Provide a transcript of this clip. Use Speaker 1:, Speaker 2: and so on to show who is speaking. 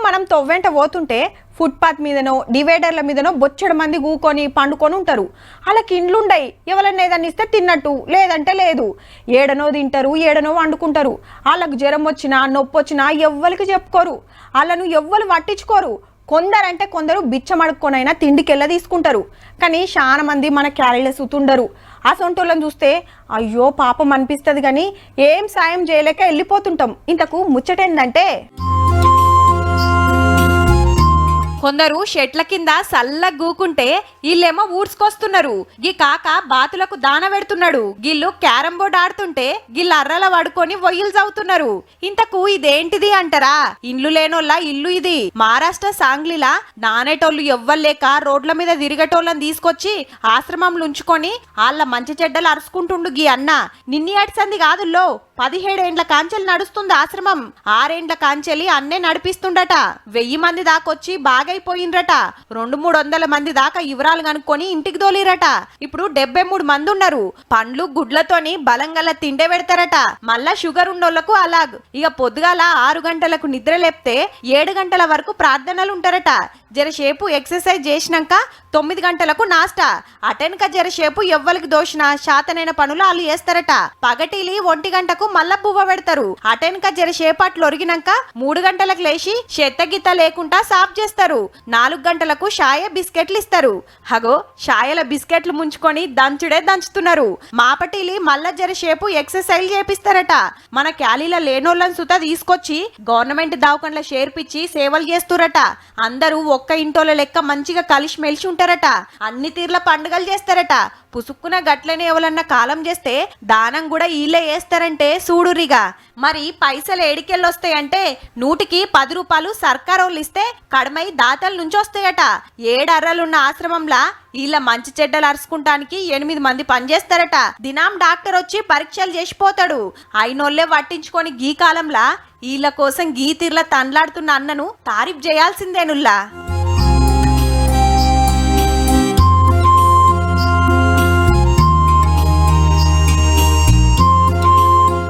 Speaker 1: మనం తొవ్వెంట పోతుంటే ఫుట్పాత్ మీదనో డివైడర్ల మీదనో బొచ్చడు మంది కూకొని పండుకొని ఉంటారు. వాళ్ళకి ఇండ్లుండయి, ఎవరన్నా ఏదన్నా ఇస్తే తిన్నట్టు, లేదంటే లేదు. ఏడనో తింటారు, ఏడనో వండుకుంటారు. వాళ్ళకు జ్వరం వచ్చినా నొప్పి వచ్చినా ఎవ్వరికి చెప్పుకోరు, వాళ్ళను ఎవ్వరు పట్టించుకోరు. కొందరంటే కొందరు బిచ్చమడుక్కొనైనా తిండికెళ్ళ తీసుకుంటారు. కానీ చాలా మంది మన క్యారీల సుతుండరు. ఆ సొంటోళ్ళని చూస్తే అయ్యో పాపం అనిపిస్తుంది, కానీ ఏం సాయం చేయలేక వెళ్ళిపోతుంటాం. ఇంతకు ముచ్చటేందంటే, కొందరు షెట్ల కింద సల్ల గూకుంటే వీళ్ళేమో ఊడ్చుకొస్తున్నారు. గీ కాక బాతులకు దాన పెడుతున్నాడు. గిల్లు క్యారం బోర్డ్ ఆడుతుంటే గిల్లు అర్రల పడుకొని వొయ్యిలు చదువుతున్నారు. ఇంతకు ఇదేంటిది అంటారా? ఇండ్లు లేనోళ్ళ ఇల్లు ఇది. మహారాష్ట్ర సాంగ్లీలా నానేటోళ్ళు ఎవ్వలేక రోడ్ల మీద తిరిగేటోళ్ళని తీసుకొచ్చి ఆశ్రమంలో ఉంచుకొని వాళ్ళ మంచి చెడ్డలు అరుచుకుంటుండు గీ అన్న. నిన్ని అడిసంది కాదుల్లో, 17 ఏండ్ల కాంచెలు నడుస్తుంది ఆశ్రమం. 6 ఏండ్ల కాంచెలి అన్నే నడిపిస్తుండట. 1000 మంది దాకొచ్చి బాగైపోయిండ్రట. 200-300 మంది దాకా వివరాలు కనుక్కొని ఇంటికి దోలిరట. ఇప్పుడు 73 మంది ఉన్నారు. పండ్లు గుడ్లతోని బలంగల తిండే పెడతారట. మళ్ళా షుగర్ ఉన్నోళ్లకు అలాగ్. ఇక పొద్దుగాల 6 గంటలకు నిద్ర లేపితే 7 గంటల వరకు ప్రార్థనలు ఉంటారట. జరసేపు ఎక్సర్సైజ్ చేసినాక 9 గంటలకు నాస్టా. అటెనక జరసేపు ఎవ్వరికి దోషిన శాతనైన పనులు వాళ్ళు చేస్తారట. పగటిలి 1 గంటకు మళ్ళా పువ్వ పెడతారు. అటెనక జరసేపు అట్లు ఒరిగినాక 3 గంటలకు లేచి చెత్తగిత్త లేకుండా సాఫ్ చేస్తారు. 4 గంటలకు షాయ బిస్కెట్లు ఇస్తారు. హగో షాయల బిస్కెట్లు ముంచుకొని దంచుడే దంచుతున్నారు. మాపటిలి మళ్ళా జరసేపు ఎక్సర్సైజ్ చేపిస్తారట. మన క్యాలీల లేనోళ్ళని సుత తీసుకొచ్చి గవర్నమెంట్ దవాఖానల చేర్పించి సేవలు చేస్తురట. అందరూ ఒక్క ఇంటోల లెక్క మంచిగా కలిసి మెలిసి ఉంటారట. అన్ని తీర్ల పండుగలు చేస్తారట. పుసుక్కున గట్లనే ఎవరన్నా కాలం చేస్తే దానం కూడా వీళ్ళే వేస్తారంటే చూడురిగా. మరి పైసలు ఏడికెళ్ళొస్తాయంటే 100కి 10 రూపాయలు సర్కారోళ్ళు ఇస్తే కడమై దాతల నుంచి వస్తాయట. 7 అర్రలున్న ఆశ్రమంలా వీళ్ళ మంచి చెడ్డలు అరుచుకుంటానికి 8 మంది పనిచేస్తారట. దినాం డాక్టర్ వచ్చి పరీక్షలు చేసిపోతాడు. అయినోళ్లే పట్టించుకొని గీ కాలంలా వీళ్ళ కోసం గీ తీర్ల తండ్లాడుతున్న అన్నను తారీఫ్ చేయాల్సిందేనుల్లా.